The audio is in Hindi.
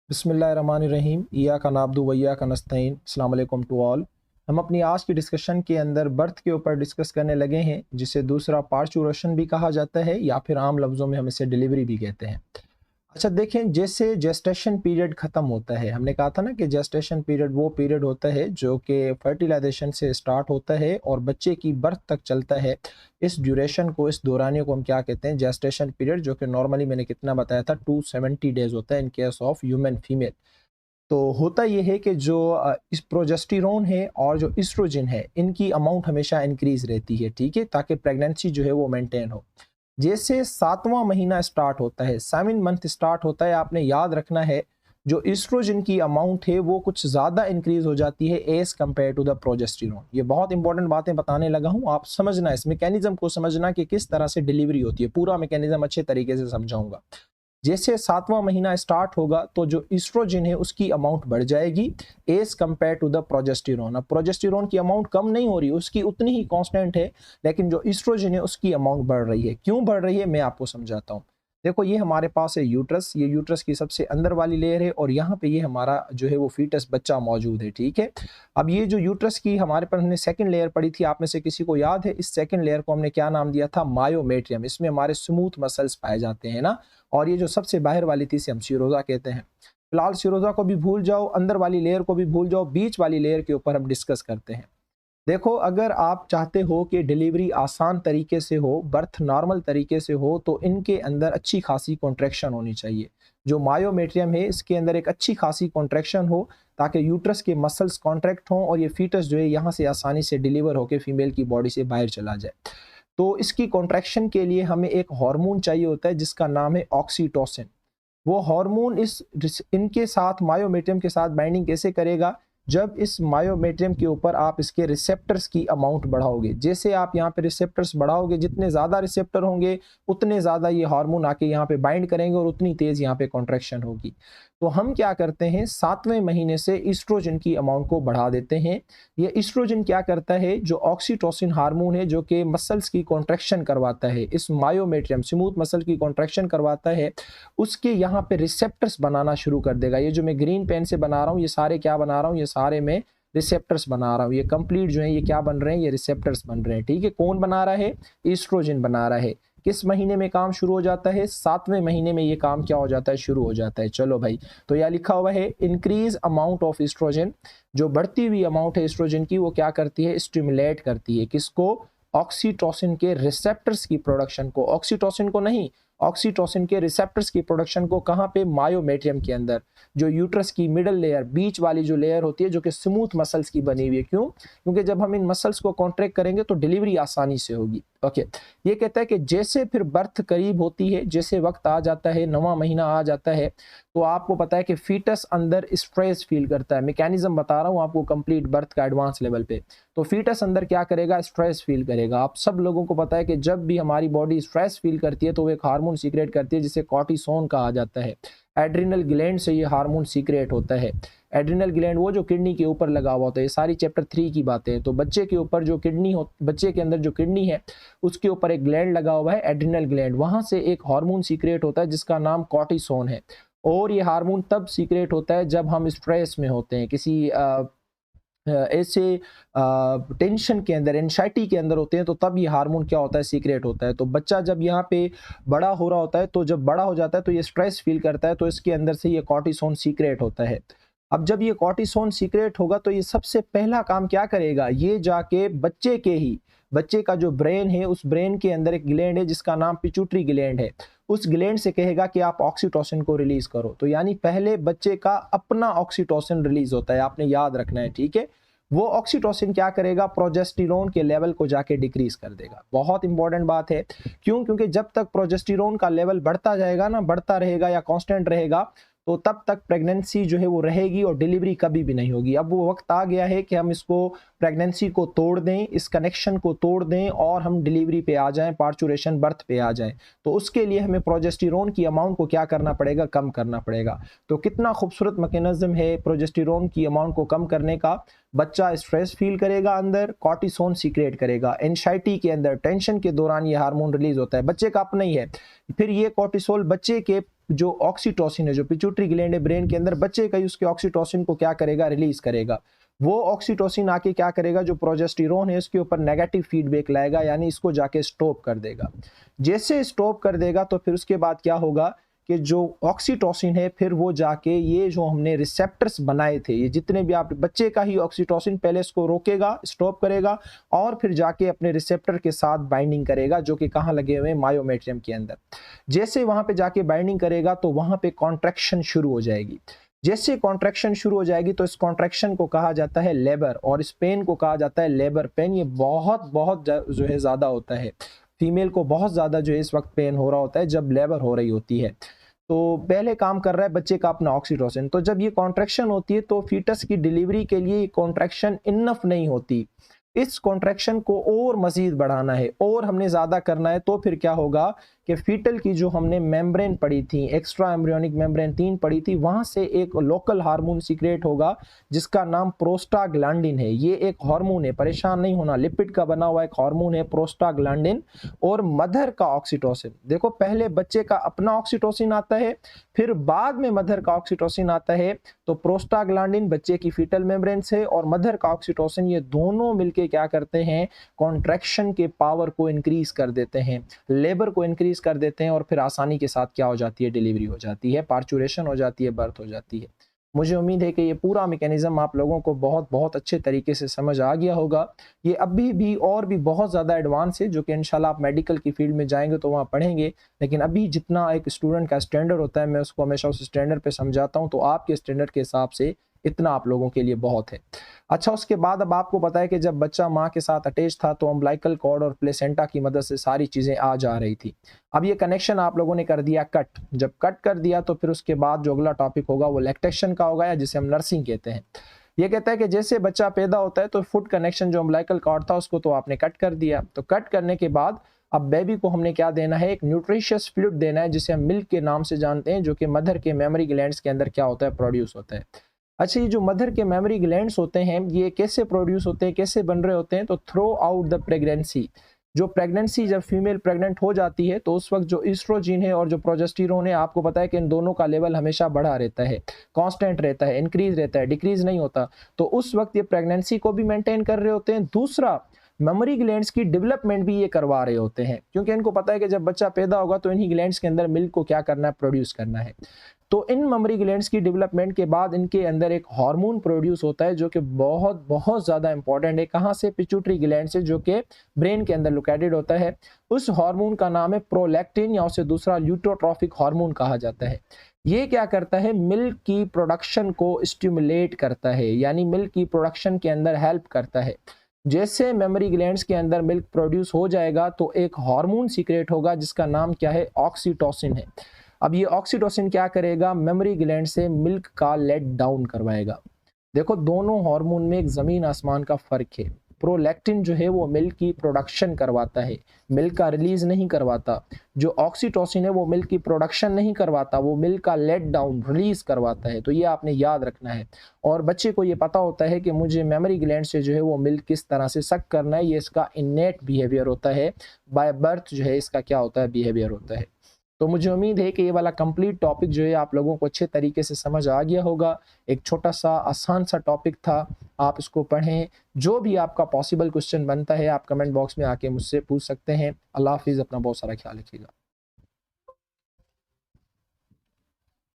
बिस्मिल्लाहिर्रहमानिर्रहीम इय्याका नअब्दु व इय्याका नस्तईन। अस्सलाम वालेकुम टू ऑल। हम अपनी आज की डिस्कशन के अंदर बर्थ के ऊपर डिस्कस करने लगे हैं, जिसे दूसरा पार्चुरेशन भी कहा जाता है या फिर आम लफ्ज़ों में हम इसे डिलीवरी भी कहते हैं। अच्छा देखें, जैसे जेस्टेशन पीरियड ख़त्म होता है, हमने कहा था ना कि जेस्टेशन पीरियड वो पीरियड होता है जो कि फर्टिलाइजेशन से स्टार्ट होता है और बच्चे की बर्थ तक चलता है। इस ड्यूरेशन को, इस दौरानियों को हम क्या कहते हैं? जेस्टेशन पीरियड, जो कि नॉर्मली मैंने कितना बताया था, 270 डेज़ होता है in case of human female. तो होता ये है कि जो इस प्रोजेस्टेरोन है और जो एस्ट्रोजन है, इनकी अमाउंट हमेशा इंक्रीज़ रहती है, ठीक है? ताकि प्रेगनेंसी जो है वो मेंटेन हो। जैसे 7वां महीना स्टार्ट होता है, 7 मंथ स्टार्ट होता है, आपने याद रखना है जो एस्ट्रोजन की अमाउंट है वो कुछ ज़्यादा इंक्रीज़ हो जाती है as compare to the progesterone. ये बहुत इंपॉर्टेंट बातें बताने लगा हूँ, आप समझना, इस मैकेनिज़्म को समझना कि किस तरह से डिलीवरी होती है। पूरा मैकेनिज़्म अच्छे तरीके से समझाऊँगा। जैसे 7वां महीना स्टार्ट होगा तो जो एस्ट्रोजन है उसकी अमाउंट बढ़ जाएगी as compare to the progesterone. अब प्रोजेस्टेरोन की अमाउंट कम नहीं हो रही, उसकी उतनी ही कांस्टेंट है, लेकिन जो एस्ट्रोजन है उसकी अमाउंट बढ़ रही है। क्यों बढ़ रही है, मैं आपको समझाता हूँ। देखो, ये हमारे पास है यूट्रस, ये यूट्रस की सबसे अंदर वाली लेयर है और यहाँ पे ये हमारा जो है वो फीटस बच्चा मौजूद है, ठीक है। अब ये जो यूट्रस की हमारे पास हमने सेकंड लेयर पढ़ी थी, आप में से किसी को याद है? इस सेकंड लेयर को हमने क्या नाम दिया था? मायोमेट्रियम। इसमें हमारे स्मूथ मसल्स पाए जाते हैं ना, और ये जो सबसे बाहर वाली थी इसे हम शिरोजा कहते हैं। फिलहाल शिरोजा को भी भूल जाओ, अंदर वाली लेयर को भी भूल जाओ, बीच वाली लेयर के ऊपर हम डिस्कस करते हैं। देखो, अगर आप चाहते हो कि डिलीवरी आसान तरीके से हो, बर्थ नॉर्मल तरीके से हो, तो इनके अंदर अच्छी खासी कॉन्ट्रैक्शन होनी चाहिए। जो मायोमेट्रियम है इसके अंदर एक अच्छी खासी कॉन्ट्रैक्शन हो, ताकि यूट्रस के मसल्स कॉन्ट्रैक्ट हों और ये फीटस जो है यहाँ से आसानी से डिलीवर होकर फीमेल की बॉडी से बाहर चला जाए। तो इसकी कॉन्ट्रैक्शन के लिए हमें एक हार्मोन चाहिए होता है जिसका नाम है ऑक्सीटोसिन। वो हार्मोन इनके साथ, मायोमेट्रियम के साथ बाइंडिंग कैसे करेगा? जब इस मायोमेट्रियम के ऊपर आप इसके रिसेप्टर्स की अमाउंट बढ़ाओगे। जैसे आप यहाँ पे रिसेप्टर्स बढ़ाओगे, जितने ज़्यादा रिसेप्टर होंगे उतने ज़्यादा ये हार्मोन आके यहाँ पे बाइंड करेंगे और उतनी तेज़ यहाँ पे कॉन्ट्रैक्शन होगी। तो हम क्या करते हैं, 7वें महीने से ईस्ट्रोजन की अमाउंट को बढ़ा देते हैं। ये ईस्ट्रोजन क्या करता है, जो ऑक्सीटोसिन हार्मोन है जो कि मसल्स की कॉन्ट्रैक्शन करवाता है, इस मायोमेट्रियम स्मूथ मसल की कॉन्ट्रैक्शन करवाता है, उसके यहाँ पे रिसेप्टर्स बनाना शुरू कर देगा। ये जो मैं ग्रीन पेन से बना रहा हूँ, ये सारे क्या बना रहा हूँ, ये सारे मैं रिसेप्टर्स बना रहा हूँ। ये कंप्लीट जो है ये क्या बन रहे हैं, ये रिसेप्टर्स बन रहे हैं, ठीक है। कौन बना रहा है? एस्ट्रोजन बना रहा है। किस महीने में काम शुरू हो जाता है? 7वें महीने में ये काम क्या हो जाता है, शुरू हो जाता है। चलो भाई, तो यह लिखा हुआ है इंक्रीज अमाउंट ऑफ एस्ट्रोजन। जो बढ़ती हुई अमाउंट है एस्ट्रोजन की, वो क्या करती है? स्टिमुलेट करती है। किसको? ऑक्सीटोसिन के रिसेप्टर्स की प्रोडक्शन को। ऑक्सीटोसिन को नहीं, ऑक्सीटोसिन के रिसेप्टर्स की प्रोडक्शन को। कहाँ पे? मायोमेट्रियम के अंदर, जो यूट्रस की मिडल लेयर, बीच वाली जो लेयर होती है, जो कि स्मूथ मसल्स की बनी हुई है। क्यों? क्योंकि जब हम इन मसल्स को कॉन्ट्रैक्ट करेंगे तो डिलीवरी आसानी से होगी। ओके, ये कहता है कि जैसे फिर बर्थ करीब होती है, जैसे वक्त आ जाता है, 9वां महीना आ जाता है, तो आपको पता है कि फीटस अंदर स्ट्रेस फील करता है। मैकेनिज्म बता रहा हूँ आपको कंप्लीट बर्थ का एडवांस लेवल पे। तो फीटस अंदर क्या करेगा? स्ट्रेस फील करेगा। आप सब लोगों को पता है कि जब भी हमारी बॉडी स्ट्रेस फील करती है तो वो एक हार्मोन सीक्रेट करती है जिसे कॉर्टिसोन कहा जाता है। एड्रिनल ग्लैंड से ये हार्मोन सीक्रेट होता है। एड्रिनल ग्लैंड वो जो किडनी के ऊपर लगा हुआ होता है। ये सारी चैप्टर 3 की बातें हैं। तो बच्चे के ऊपर जो किडनी हो, बच्चे के अंदर जो किडनी है उसके ऊपर एक ग्लैंड लगा हुआ है, एड्रिनल ग्लैंड। वहां से एक हार्मोन सीक्रेट होता है जिसका नाम कॉर्टिसोन है। और ये हार्मोन तब सीक्रेट होता है जब हम स्ट्रेस में होते हैं, किसी ऐसे टेंशन के अंदर, एंजाइटी के अंदर होते हैं, तो तब ये हार्मोन क्या होता है? सीक्रेट होता है। तो बच्चा जब यहाँ पे बड़ा हो रहा होता है, तो जब बड़ा हो जाता है तो ये स्ट्रेस फील करता है, तो इसके अंदर से ये कॉर्टिसोन सीक्रेट होता है। अब जब ये कॉर्टिसोन सीक्रेट होगा तो ये सबसे पहला काम क्या करेगा? ये जाके बच्चे का जो ब्रेन है, उस ब्रेन के अंदर एक ग्लैंड है जिसका नाम पिट्यूटरी ग्लैंड है, उस ग्लैंड से कहेगा कि आप ऑक्सीटोसिन को रिलीज करो। तो यानी पहले बच्चे का अपना ऑक्सीटोसिन रिलीज होता है, आपने याद रखना है, ठीक है। वो ऑक्सीटोसिन क्या करेगा? प्रोजेस्टेरोन के लेवल को जाके डिक्रीज कर देगा। बहुत इंपॉर्टेंट बात है। क्यों? क्योंकि जब तक प्रोजेस्टेरोन का लेवल बढ़ता जाएगा ना, बढ़ता रहेगा या कांस्टेंट रहेगा, तो तब तक प्रेगनेंसी जो है वो रहेगी और डिलीवरी कभी भी नहीं होगी। अब वो वक्त आ गया है कि हम इसको, प्रेगनेंसी को तोड़ दें, इस कनेक्शन को तोड़ दें और हम डिलीवरी पे आ जाएं, पार्चुरेशन बर्थ पे आ जाएं। तो उसके लिए हमें प्रोजेस्टेरोन की अमाउंट को क्या करना पड़ेगा? कम करना पड़ेगा। तो कितना खूबसूरत मैकेनिज्म है प्रोजेस्टेरोन की अमाउंट को कम करने का। बच्चा स्ट्रेस फील करेगा, अंदर कॉर्टिसोन सीक्रेट करेगा, एंजाइटी के अंदर, टेंशन के दौरान ये हार्मोन रिलीज होता है, बच्चे का अपना ही है। फिर ये कॉर्टिसोल बच्चे के जो ऑक्सीटोसिन है, जो पिट्यूटरी ग्लैंड है ब्रेन के अंदर, बच्चे का ही उसके ऑक्सीटोसिन को क्या करेगा, रिलीज करेगा। वो ऑक्सीटोसिन आके क्या करेगा, जो प्रोजेस्टेरोन है उसके ऊपर नेगेटिव फीडबैक लाएगा, यानी इसको जाके स्टॉप कर देगा। जैसे स्टॉप कर देगा तो फिर उसके बाद क्या होगा कि जो ऑक्सीटोसिन है फिर वो जाके ये जो हमने रिसेप्टर्स बनाए थे, ये जितने भी आप बच्चे का ही ऑक्सीटोसिन पहले इसको रोकेगा, स्टॉप करेगा और फिर जाके अपने रिसेप्टर के साथ बाइंडिंग करेगा, जो कि कहाँ लगे हुए हैं, मायोमेट्रियम के अंदर। जैसे वहां पे जाके बाइंडिंग करेगा तो वहां पे कॉन्ट्रैक्शन शुरू हो जाएगी। जैसे कॉन्ट्रैक्शन शुरू हो जाएगी तो इस कॉन्ट्रैक्शन को कहा जाता है लेबर, और इस पेन को कहा जाता है लेबर पेन। ये बहुत बहुत जो है ज्यादा होता है, फीमेल को बहुत ज्यादा जो है इस वक्त पेन हो रहा होता है जब लेबर हो रही होती है। तो पहले काम कर रहा है बच्चे का अपना ऑक्सीटोसिन। तो जब ये कॉन्ट्रैक्शन होती है तो फीटस की डिलीवरी के लिए कॉन्ट्रैक्शन इनफ नहीं होती, इस कॉन्ट्रैक्शन को और मजीद बढ़ाना है और हमने ज्यादा करना है। तो फिर क्या होगा कि फीटल की जो हमने मेम्ब्रेन पढ़ी थी, एक्स्ट्रा एम्ब्रियोनिक मेम्ब्रेन 3 पढ़ी थी, वहां से एक लोकल हार्मोन सीक्रेट होगा जिसका नाम प्रोस्टाग्लैंडिन है। ये एक हार्मोन है, परेशान नहीं होना, लिपिड का बना हुआ एक हार्मोन है प्रोस्टाग्लैंडिन। और मदर का ऑक्सीटोसिन, देखो पहले बच्चे का अपना ऑक्सीटोसिन आता है, फिर बाद में मदर का ऑक्सीटोसिन आता है। तो प्रोस्टाग्लैंडिन बच्चे की फीटल मेम्ब्रेन से और मदर का ऑक्सीटोसिन, ये दोनों मिलके क्या करते हैं, कॉन्ट्रैक्शन के पावर को इंक्रीज कर देते हैं, लेबर को इंक्रीज कर देते हैं, और फिर आसानी के साथ क्या हो जाती है, डिलीवरी हो जाती है, पार्चुरेशन हो जाती है, बर्थ हो जाती है। मुझे उम्मीद है कि ये पूरा मैकेनिज्म आप लोगों को बहुत बहुत अच्छे तरीके से समझ आ गया होगा। ये अभी भी और भी बहुत ज़्यादा एडवांस है, जो कि इंशाल्लाह आप मेडिकल की फील्ड में जाएंगे तो वहाँ पढ़ेंगे। लेकिन अभी जितना एक स्टूडेंट का स्टैंडर्ड होता है, मैं उसको हमेशा उस स्टैंडर्ड पे समझाता हूँ, तो आपके स्टैंडर्ड के हिसाब से इतना आप लोगों के लिए बहुत है। अच्छा, उसके बाद अब आपको पता है कि जब बच्चा माँ के साथ अटैच था तो अम्बिलिकल कॉर्ड और प्लेसेंटा की मदद से सारी चीज़ें आ जा रही थी। अब ये कनेक्शन आप लोगों ने कर दिया कट। जब कट कर दिया तो फिर उसके बाद जो अगला टॉपिक होगा वो लैक्टेशन का होगा, या जिसे हम नर्सिंग कहते हैं। ये कहता है कि जैसे बच्चा पैदा होता है तो फुट कनेक्शन जो अम्बिलिकल कॉर्ड था उसको तो आपने कट कर दिया। तो कट करने के बाद अब बेबी को हमने क्या देना है, एक न्यूट्रिशियस फ्लूइड देना है जिसे हम मिल्क के नाम से जानते हैं, जो कि मदर के मेमोरी ग्लैंड्स के अंदर क्या होता है, प्रोड्यूस होता है। अच्छा, ये जो मदर के मेमोरी ग्लैंड्स होते हैं ये कैसे प्रोड्यूस होते हैं, कैसे बन रहे होते हैं, तो थ्रू आउट द प्रेगनेंसी, जो प्रेगनेंसी जब फीमेल प्रेग्नेंट हो जाती है तो उस वक्त जो ईस्ट्रोजीन है और जो प्रोजेस्टेरोन है, आपको पता है कि इन दोनों का लेवल हमेशा बढ़ा रहता है, कांस्टेंट रहता है, इंक्रीज रहता है, डिक्रीज नहीं होता। तो उस वक्त ये प्रेगनेंसी को भी मेंटेन कर रहे होते हैं। दूसरा, मेमोरी ग्लैंड्स की डेवलपमेंट भी ये करवा रहे होते हैं, क्योंकि इनको पता है कि जब बच्चा पैदा होगा तो इन्हीं ग्लैंड्स के अंदर मिल्क को क्या करना है, प्रोड्यूस करना है। तो इन मेमोरी ग्लैंड्स की डेवलपमेंट के बाद इनके अंदर एक हार्मोन प्रोड्यूस होता है जो कि बहुत बहुत ज़्यादा इंपॉर्टेंट है। कहाँ से, पिट्यूटरी ग्लैंड से, जो कि ब्रेन के अंदर लोकेटेड होता है। उस हार्मोन का नाम है प्रोलैक्टिन, या उसे दूसरा ल्यूटोट्रॉफिक हार्मोन कहा जाता है। ये क्या करता है, मिल्क की प्रोडक्शन को स्टिमुलेट करता है, यानी मिल्क की प्रोडक्शन के अंदर हेल्प करता है। जैसे मेमोरी ग्लैंड्स के अंदर मिल्क प्रोड्यूस हो जाएगा तो एक हार्मोन सीक्रेट होगा जिसका नाम क्या है, ऑक्सीटोसिन है। अब ये ऑक्सीटोसिन क्या करेगा, मेमोरी ग्लैंड से मिल्क का लेट डाउन करवाएगा। देखो दोनों हार्मोन में एक जमीन आसमान का फर्क है। प्रोलैक्टिन जो है वो मिल्क की प्रोडक्शन करवाता है, मिल्क का रिलीज नहीं करवाता। जो ऑक्सीटोसिन है वो मिल्क की प्रोडक्शन नहीं करवाता, वो मिल्क का लेट डाउन, रिलीज करवाता है। तो ये आपने याद रखना है। और बच्चे को ये पता होता है कि मुझे मेमोरी ग्लैंड से जो है वो मिल्क किस तरह से सक करना है, ये इसका इनेट बिहेवियर होता है। बाय बर्थ जो है इसका क्या होता है, बिहेवियर होता है। तो मुझे उम्मीद है कि ये वाला कंप्लीट टॉपिक जो है आप लोगों को अच्छे तरीके से समझ आ गया होगा। एक छोटा सा आसान सा टॉपिक था, आप इसको पढ़ें। जो भी आपका पॉसिबल क्वेश्चन बनता है आप कमेंट बॉक्स में आके मुझसे पूछ सकते हैं। अल्लाह हाफिज़, अपना बहुत सारा ख्याल रखिएगा।